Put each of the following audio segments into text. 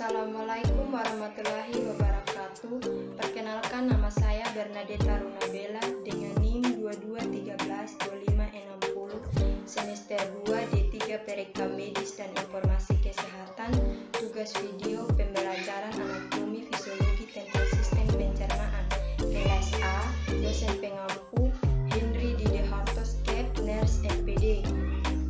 Assalamualaikum warahmatullahi wabarakatuh. Perkenalkan, nama saya Bernadetta Runabella dengan NIM 22132560, semester 2 D3 Perekam Medis dan Informasi Kesehatan. Tugas video pembelajaran anatomi fisiologi tentang sistem pencernaan. Kelas A, dosen pengampu Henry Dide Hartos Cap, Nurse MPD.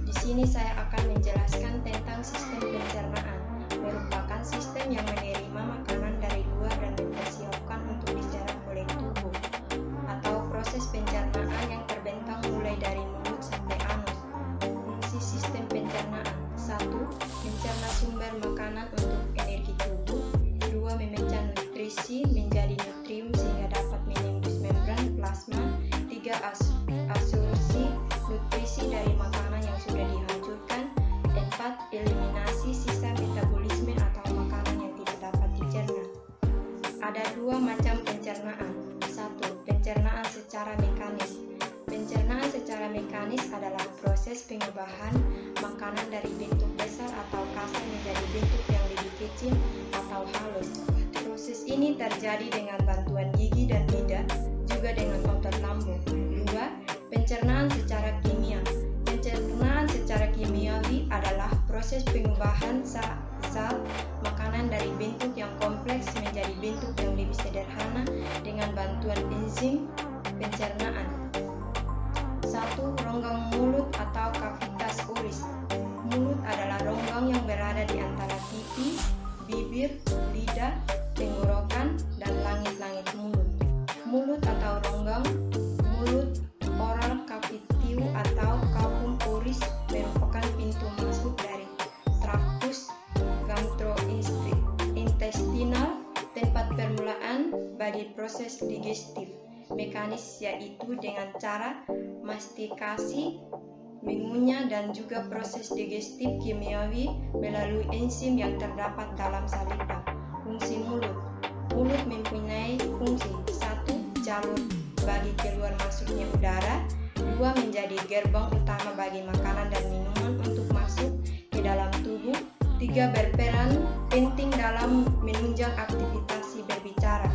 Di sini saya akan menjelaskan tentang sistem pencernaan. Merupakan sistem yang menerima makanan dari luar dan mempersiapkan untuk diserap oleh tubuh, atau proses pencernaan yang terbentang mulai dari mulut sampai anus. Fungsi sistem pencernaan: 1. Mencerna sumber makanan untuk energi tubuh. 2. Memecah nutrisi menjadi nutrium sehingga dapat menembus membran plasma. 3. Absorpsi nutrisi dari makanan yang sudah dihancurkan. 4. Eliminasi sisa metabolisme atau makanan yang tidak dapat dicerna. Ada dua macam pencernaan. 1. Pencernaan secara mekanis. Pencernaan secara mekanis adalah proses pengubahan makanan dari bentuk besar atau kasar menjadi bentuk yang lebih kecil atau halus. Proses ini terjadi dengan bantuan gigi dan lidah, juga dengan otot lambung. 2. Pencernaan secara kimia. Pencernaan secara kimiawi adalah proses pengubahan zat makanan dari bentuk yang kompleks menjadi bentuk yang lebih sederhana dengan bantuan enzim pencernaan. 1. Ronggang mulut atau kavitas oris. Mulut adalah ronggang yang berada di antara pipi, bibir, lidah, tenggorokan, dan langit-langit mulut. Mulut atau ronggang mulut, oral cavity atau cavum oris, merupakan pintu masuk dari traktus gastrointestinal, tempat permulaan bagi proses digestif mekanis, yaitu dengan cara mastikasi, mengunyah, dan juga proses digestif kimiawi melalui enzim yang terdapat dalam saliva. Fungsi mulut. Mulut mempunyai fungsi: 1. Jalur bagi keluar masuknya udara. 2. Menjadi gerbang utama bagi makanan dan minuman untuk masuk ke dalam tubuh. 3. Berperan penting dalam menunjang aktivitas berbicara.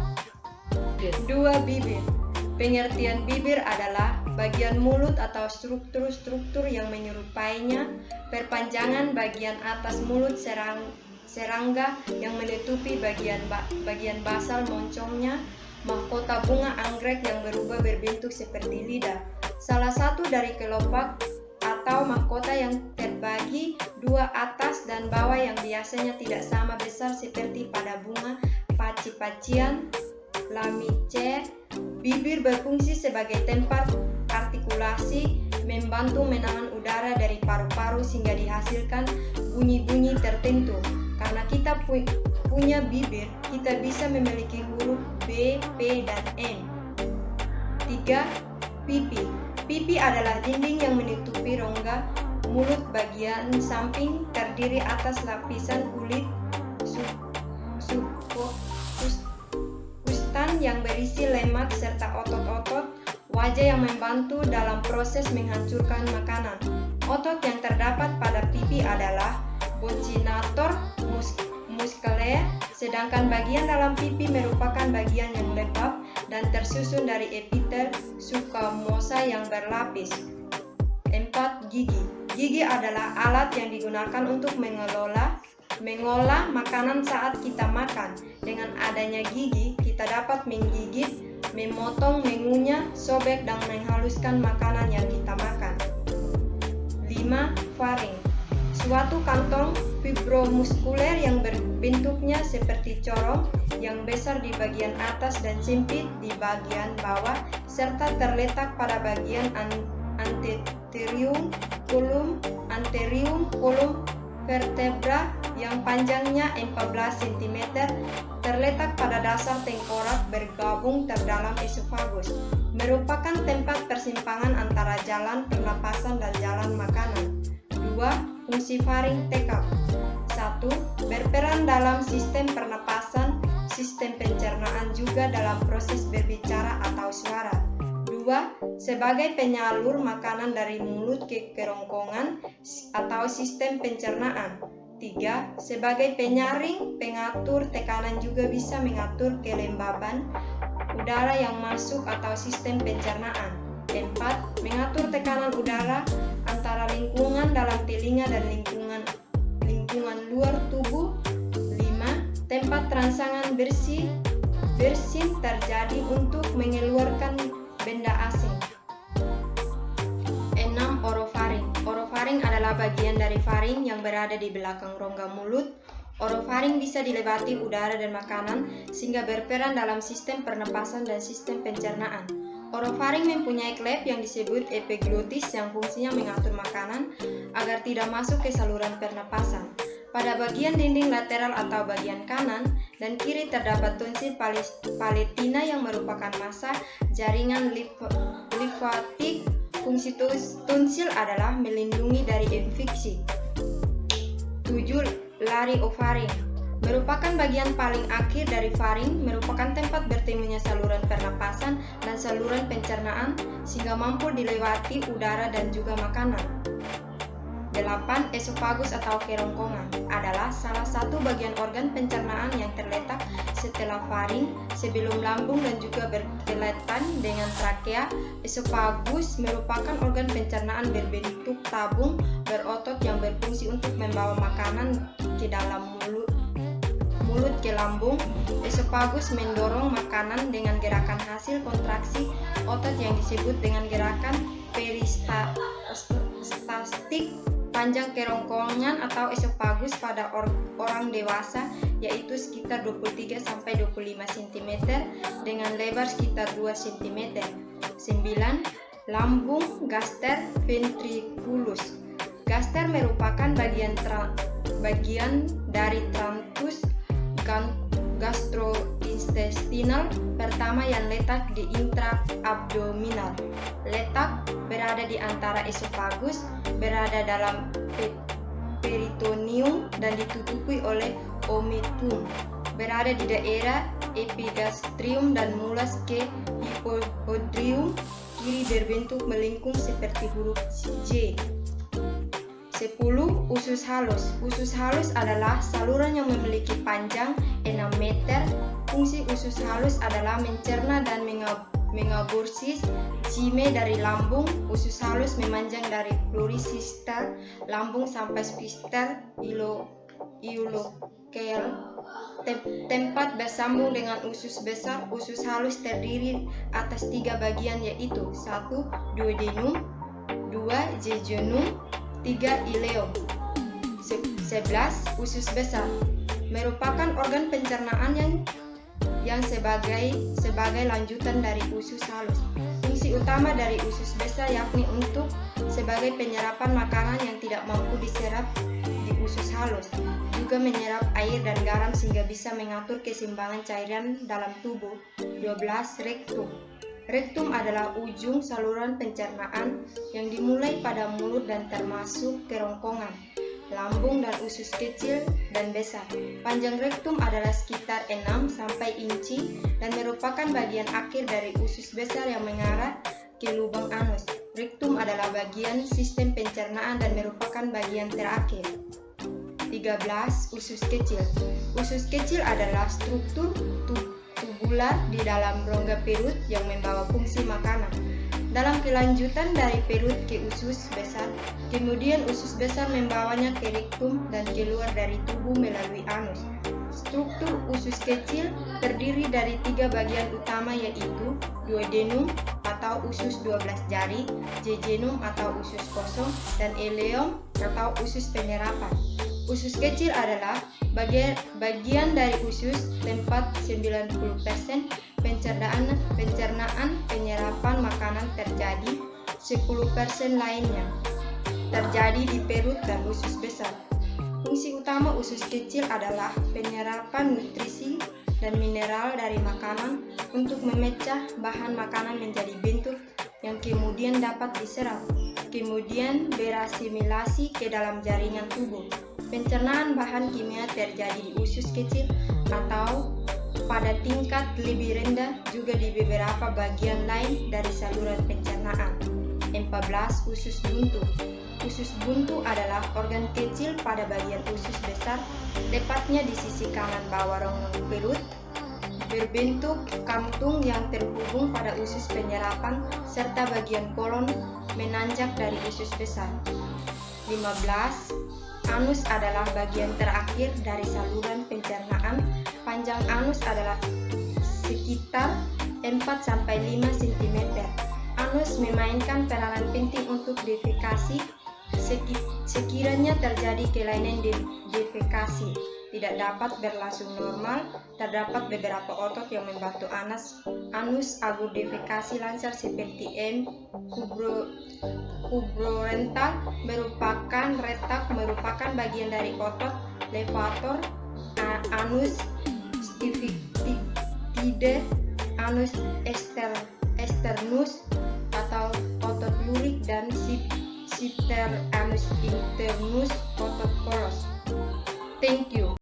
2. Bibir. Pengertian bibir adalah bagian mulut atau struktur-struktur yang menyerupainya, perpanjangan bagian atas mulut serangga yang menutupi bagian basal moncongnya, mahkota bunga anggrek yang berubah berbentuk seperti lidah. Salah satu dari kelopak atau mahkota yang terbagi dua, atas dan bawah, yang biasanya tidak sama besar seperti pada bunga paci-pacian, lamicer. Bibir berfungsi sebagai tempat artikulasi, membantu menahan udara dari paru-paru sehingga dihasilkan bunyi-bunyi tertentu. Karena kita punya bibir, kita bisa memiliki huruf B, P, dan M. 3. Pipi. Pipi adalah dinding yang menutupi rongga mulut bagian samping, terdiri atas lapisan kulit subkustan yang berisi lemak serta otot-otot wajah yang membantu dalam proses menghancurkan makanan. Otot yang terdapat pada pipi adalah boccinator musculaire, sedangkan bagian dalam pipi merupakan bagian yang lembab dan tersusun dari epitel squamosa yang berlapis. 4. Gigi. Gigi adalah alat yang digunakan untuk mengolah makanan saat kita makan. Dengan adanya gigi, kita dapat menggigit, memotong, mengunyah, sobek, dan menghaluskan makanan yang kita makan. 5. Faring. Suatu kantong fibromuskuler yang bentuknya seperti corong, yang besar di bagian atas dan sempit di bagian bawah, serta terletak pada bagian anterium kolum vertebra yang panjangnya 14 cm, terletak pada dasar tengkorak bergabung terdalam esofagus, merupakan tempat persimpangan antara jalan pernapasan dan jalan makanan. 2. Fungsi faring tekap. 1. Berperan dalam sistem pernapasan, sistem pencernaan, juga dalam proses berbicara atau suara. 2. Sebagai penyalur makanan dari mulut ke kerongkongan atau sistem pencernaan. 3. Sebagai penyaring, pengatur tekanan juga bisa mengatur kelembaban udara yang masuk atau sistem pencernaan. 4. Mengatur tekanan udara antara lingkungan dalam telinga dan lingkungan luar tubuh. 5. Tempat rangsangan bersin terjadi untuk mengeluarkan benda asing. 6. Orofaring. Orofaring adalah bagian dari faring yang berada di belakang rongga mulut. Orofaring bisa dilewati udara dan makanan sehingga berperan dalam sistem pernapasan dan sistem pencernaan. Orofaring mempunyai klep yang disebut epiglotis yang fungsinya mengatur makanan agar tidak masuk ke saluran pernapasan. Pada bagian dinding lateral atau bagian kanan dan kiri terdapat tonsil palatina yang merupakan massa jaringan limfatik. Fungsi tonsil adalah melindungi dari infeksi. 7. Lariofaring merupakan bagian paling akhir dari faring, merupakan tempat bertemunya saluran pernapasan dan saluran pencernaan sehingga mampu dilewati udara dan juga makanan. 8. Esofagus atau kerongkongan adalah salah satu bagian organ pencernaan yang terletak setelah faring, sebelum lambung dan juga berdekatan dengan trakea. Esofagus merupakan organ pencernaan berbentuk tabung berotot yang berfungsi untuk membawa makanan ke dalam mulut ke lambung. Esofagus mendorong makanan dengan gerakan hasil kontraksi otot yang disebut dengan gerakan peristaltik. Panjang kerongkongan atau esofagus pada orang dewasa yaitu sekitar 23-25 cm dengan lebar sekitar 2 cm. 9. Lambung gaster ventriculus. Gaster merupakan bagian dari traktus gastrointestinal pertama yang letak di intra-abdominal. Letak berada di antara esofagus, berada dalam peritoneum dan ditutupi oleh omentum. Berada di daerah epigastrium dan mulas ke hypohondrium. Kiri berbentuk melengkung seperti huruf J. 10. Usus halus. Usus halus adalah saluran yang memiliki panjang 6 meter. Fungsi usus halus adalah mencerna dan mengaborsi cime dari lambung. Usus halus memanjang dari pleurisistel lambung sampai sphincter ileocecal. Tempat bersambung dengan usus besar. Usus halus terdiri atas 3 bagian yaitu 1. Duodenum, 2. Jejunum, 3. Ileum. 11. Usus besar merupakan organ pencernaan yang sebagai lanjutan dari usus halus. Fungsi utama dari usus besar yakni untuk sebagai penyerapan makanan yang tidak mampu diserap di usus halus, juga menyerap air dan garam sehingga bisa mengatur keseimbangan cairan dalam tubuh. 12. Rektum. Rektum adalah ujung saluran pencernaan yang dimulai pada mulut dan termasuk kerongkongan, lambung dan usus kecil dan besar. Panjang rektum adalah sekitar 6 inci dan merupakan bagian akhir dari usus besar yang mengarah ke lubang anus. Rektum adalah bagian sistem pencernaan dan merupakan bagian terakhir. 13. Usus kecil. Usus kecil adalah struktur tubular di dalam rongga perut yang membawa fungsi makanan. Dalam kelanjutan dari perut ke usus besar, kemudian usus besar membawanya ke rektum dan keluar dari tubuh melalui anus. Struktur usus kecil terdiri dari 3 bagian utama yaitu duodenum atau usus 12 jari, jejunum atau usus kosong, dan ileum atau usus penyerapan. Usus kecil adalah bagian dari usus tempat 90% pencernaan penyerapan makanan terjadi. 10% lainnya terjadi di perut dan usus besar. Fungsi utama usus kecil adalah penyerapan nutrisi dan mineral dari makanan untuk memecah bahan makanan menjadi bentuk yang kemudian dapat diserap, kemudian berasimilasi ke dalam jaringan tubuh. Pencernaan bahan kimia terjadi di usus kecil atau pada tingkat lebih rendah juga di beberapa bagian lain dari saluran pencernaan. 14. Usus buntu. Usus buntu adalah organ kecil pada bagian usus besar, tepatnya di sisi kanan bawah rongga perut, berbentuk kantung yang terhubung pada usus penyerapan serta bagian kolon menanjak dari usus besar. 15. Anus adalah bagian terakhir dari saluran pencernaan. Panjang anus adalah sekitar 4-5 cm. Anus memainkan peranan penting untuk defekasi. Sekiranya terjadi kelainan defekasi tidak dapat berlangsung normal, terdapat beberapa otot yang membantu anus agar defekasi lancar seperti kubrorental merupakan bagian dari otot levator, anus stifictidae, anus externus atau otot lurik, dan anus internus, otot poros. Thank you.